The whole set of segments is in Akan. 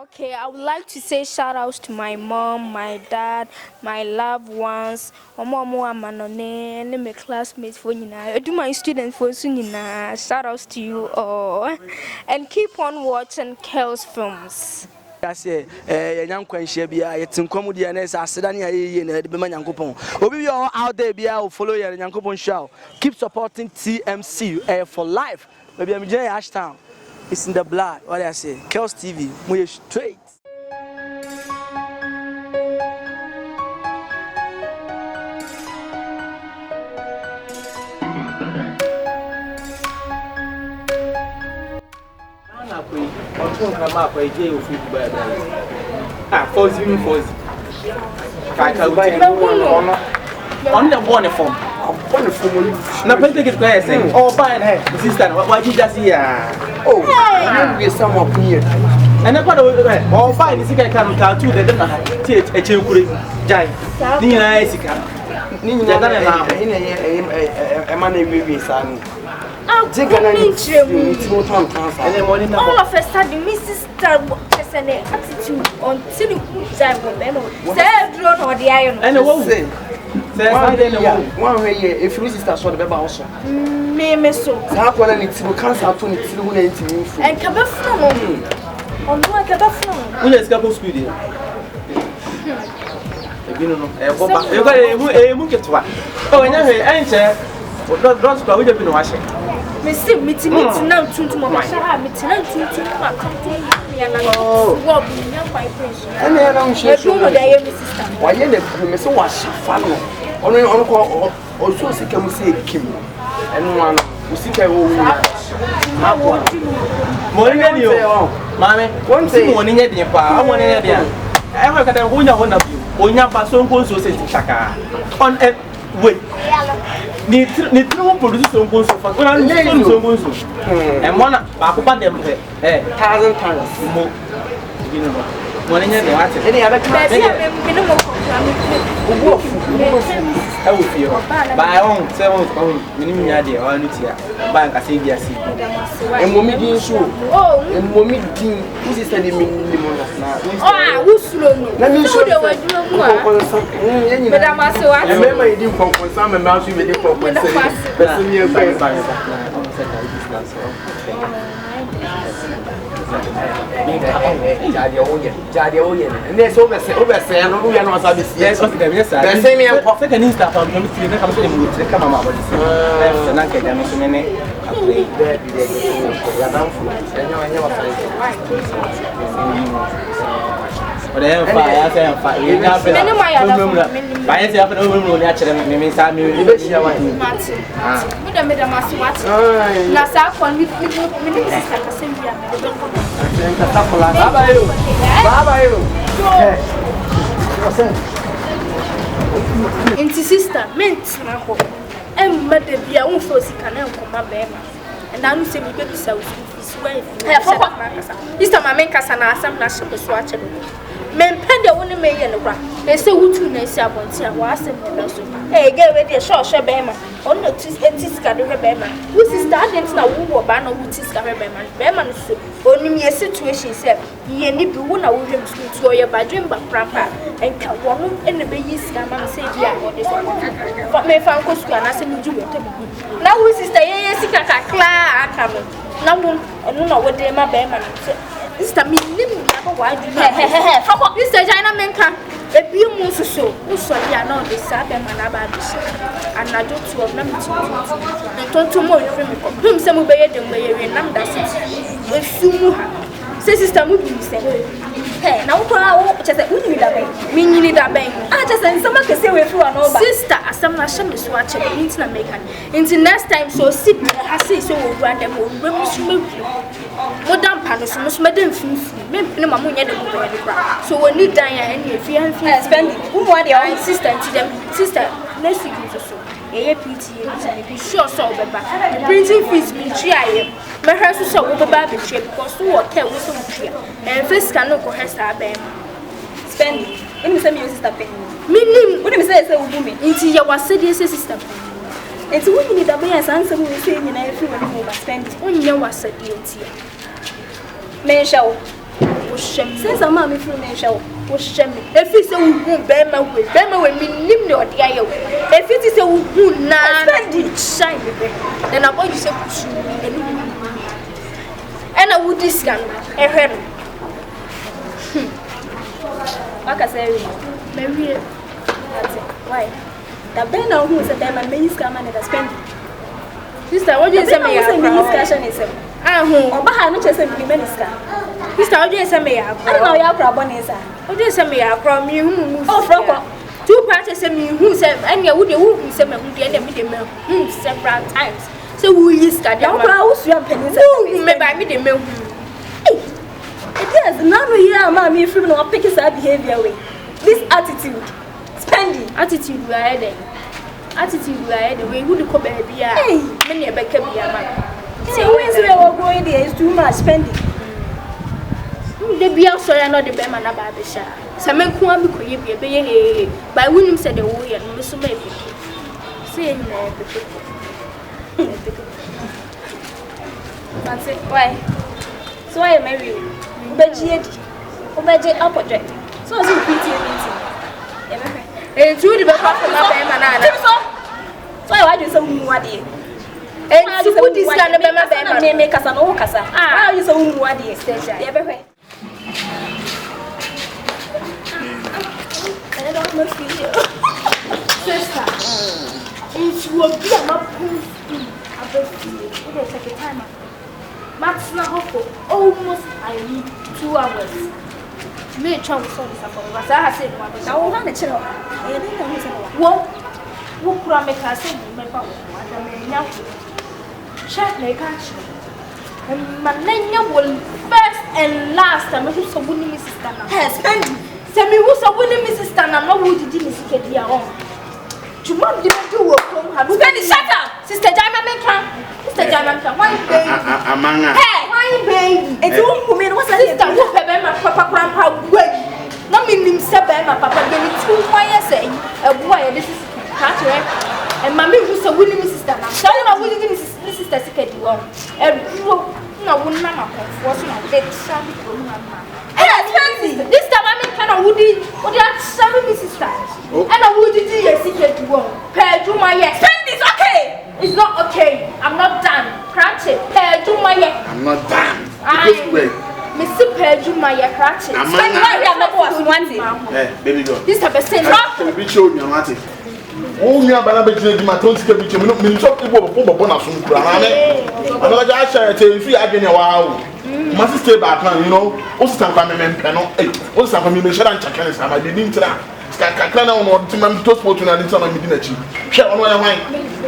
Okay, I would like to say shout outs to my mom, my dad, my loved ones, Omo Manone, and my classmates for you. I do my students for Sunina. Shout outs to you all. And keep on watching Kel's films. I say, young Quenchia, it's in comedian as Sedania and the Manyankopon. Obi you all out there, be out, follow your Yankopon show. Keep supporting TMC for life. Maybe I'm Jay Ashtown. It's in the blood. What I say, Kel's TV, we're straight. On the one form. Now, pay take it class. Oh, buy it, sister. Why did you just here? Oh, you some of here. And I'm going to all fine. This guy come down to the teach a children. Giant. Nina Isica. Nina, a money baby son. Gegga all of a sudden, Mrs. has an attitude on silly time with them. Say, drone or the iron. And I won't say, one way if you sister saw the baby also. Name is so. How can I need to cancel to it through and come up from on what about from? Who is couple school? You got a mook at one. Oh, I never answer. Don't go with the washing. Missy, meeting now to my shop, meeting now to and I don't share sister. Why, Miss Wash, follow. Only also see can say Kim and one who see more than you, Mammy. One thing, one in your pa, one in your I work at a one of you. When your person goes to say Taka on a wait. Need to produce some goals for and one about them 1,000 times more. Any other I will feel by own 7 minimum idea or Lucia, Bank as India. And Mommy show. Oh, and Mommy who's is studying minimum now. Ah, who's let me show you what you want. But I'm also I remember you didn't for some amount you did for and there's over say, I know we are not service. Yes, the same year, second Insta from the come to the camera. And I get them so many. But I am fire. I say, no, naturally, means I'm Inti sister, mint na ho. Emma de bia won fo sika na nkoma bema. And I say me baby say is way. Sister ma men kasa na asam na shebe so ache do. Men pende woni me ye no bra. E say wutu na esi abonti a wa asem me so. Eh ge we de sure bema. On no tis ka do bema. Who sister adent na wo wo ba na wuti ska bema. Bema no so. Onim ye situation say ye ni bi wo na wo hwem school to ye badwem ba prapa. Enka wono ene be yi ska ma say dia o de so. For me fan ko school na say mi ju wo te bi. Na wo sister ye sika kakla aka me. Na wo eno na wo de ma bema no say sister me nim na ba wa ju. Sister China menka ebi mu so so ya na de sa be ma na ba do so. Anajo 12 na mi ti. Ntonto mo yefre me ko. Hum se mo be ye de mo ye we nam da sit. We sumu ha. Say sister mu bi se. Hey, na wo kwa wo che se unyi da ben. Mi nyini da ben. Ah che se nsama ke se we fi wa no ba. Sister asam na shame so a che be nti na make an. Nti next time so sit ha say so wo ru ande mo be mu sumu. Modern panel so much madam finfin me ne mamu nya de mo be de bra so we need dan ya ene fi han fi spend who want their own sister to them sister next week so ye PTA be sure so be ba printing fees be try me hwe so wo be ba be try because so work we so try and first can no go hesa ba spend when me say me sister pay me nim when me say wo bu me nti ye wase de sister enti wo ni da be ya sansa mo say nyina e fi wo mo ba spend onye wase de nti me show shem. Since a mommy from the show, Was shem. If it's a wound, Bema will mean nim or the ayo. If it is a wound, now shine. Then I want you to and I would discount a head. Like I say, Maybe that's it. Why? The Ben who is a diamond may come and spend. Sister, what do you say? My discussion is a Obaha no chese bi minister. Sister, what do you say? Me I don't know your problem is that. What do you say? Me from me who? Oh, Franco. Two parties say me who said, and you would you say me who the enemy several times. So who is that? Your house, your pennies. Who may buy me the milk? It is none of you, mammy, from no pick his behavior way. This attitude, spending attitude, we are heading. Attitude, we are heading. We would come baby. Hey, many a back be a man. See, always we are going there is too much spending. The beer, so I know the Bema about the shah. Some men who are be by William said the way and Mr. Maybe. Saying why? So I marry you. Obey our project. So as you pretty meeting. And two the back of my banana. So I do some more day. And to put this kind of Bema make us an okasa. Ah, you so more day station. Everywhere. I don't know sister. It will be a map of take a timer. Max na hopeful almost I need 2 hours. Me try to solve this problem. But I said one. I will run a channel. I didn't know who's what? Who could make us say my power? I mean, now check my country. And my name will first and last time who's a winning Mrs. Tanner. Yes, spend. Tell me who's a winning Mrs. Tanner. No, who did you get your own? Tomorrow didn't do work from her. Shut up! Sister Diamond, Sister Diamond, why baby? Hey, why baby? It's all women. What's that? Sister, who have my papa, grandpa, wait. No meaning, Sabah, my papa, getting 2 why saying a boy, this is Carter. And Mammy who's a winning Mrs. Tanner. So I don't know what Mrs. Tessica do. And no woman, what's not dead, Sammy. This time I mean, kind of woody, what you are serving Mrs. Tanner. And I would do a secret one. Pay to my yes. Spend is okay. It's not okay. I'm not done. Cratchit. Pay to my yes. I'm not done. Mr. Pay to my yes. Cratchit. Spend my yes. Hey, baby girl. This type of thing. We show you, Marty. Oh, you are going to be my tongue to be to shop people for bonus from Granada. Another guy said, if you are getting a while, must stay back now, you know. Also, some family men cannot. Also, some family men shall not check anything. I didn't try. Kakana on to my toast for tonight in some midnight. Share on my mind.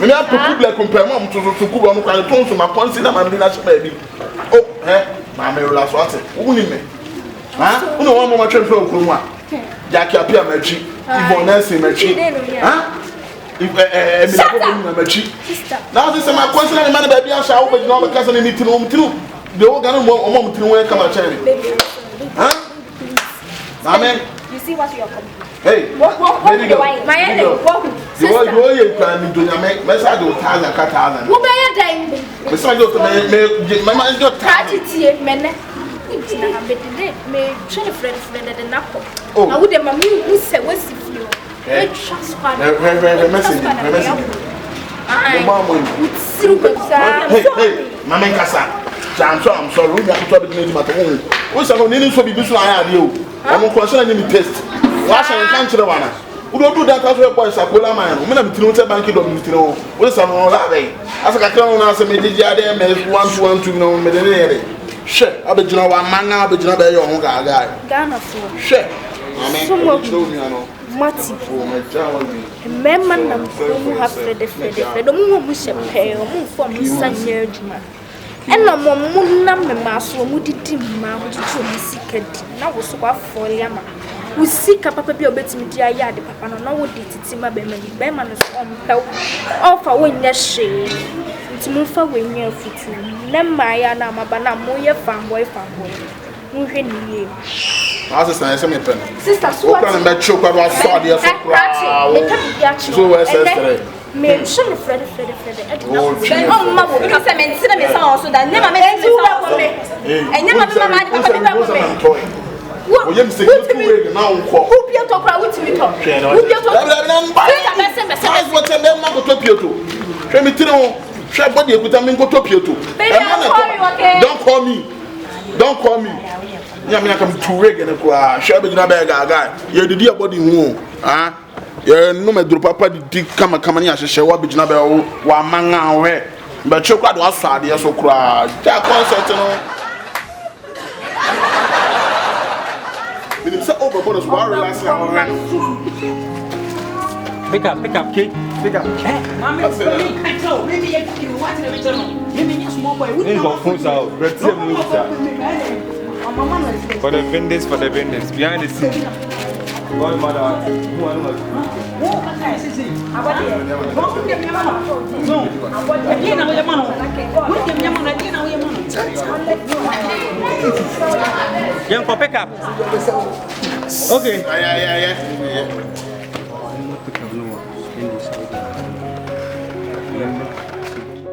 When I put like compare mom to Kuba on the tone to my consider my dinner baby. Oh, eh, my last water. Who need me? Huh? Who know one more train from Kuma? Jackie appear my cheek. If Nancy my cheek. Huh? If my cheek. Now this is my consider man baby. I shall open all the cousin in it to home too. The old gun won't to where come a cherry. Huh? Amen. You see what you are coming. Hey, what baby girl. My head You can do your message of Tazan Catalan. Who may I die? Besides, my mind got Tragedy, men. May train a friend at the knuckle. Oh, I would have a meal who said, what's the few? Hey, Mamma Casa. I'm sorry, we have to try to make my own. What's our name for the business I have you? I'm concerning the test. Wash and cancer one. We don't do that as well, boys. I call a man. I'm going to be a bank of Mutino. What's some more that way? As I can answer me, did you have 1 to know me? Sure, I'll be you know one man now, but you know your own guy. Ghana for sure. I mean, Mati, remember them who have the moon who shall pay or move from his son near Juma. And no more moon number mass or moody timber to secret. Now was so for Yama. We seek a papa be a bit me, dear yard, papa, no one did it, Timber Beman is on help. Offer when your shade. To move away near foot. Nemaya Namabana, Moya fanboy. Moving you. As I say, Sister, so I'm not sure what I saw the so Me show Fred. Oh, mama, because I mean, see me so that never made me. And never mama, What you say? Now, who be talk about with me talk? Who be talk about? What's the name of the Topio? Let me tell you, try body with a mingo Topio. Don't call me. Yamina come to rig and a shabby guy. You're the dear body womb. Ah, you're no matter papa did come a camania, shall what be Nabel, one man away. But chocolate was sad, yes, so cry. That concert. It's over bonus bar last night. Pick up, kid. Pick up. Maybe you want to return. Maybe you small boy. We go phones out. For the vendors, behind the scene. Boy, mother, young for pick up. Okay. Yeah.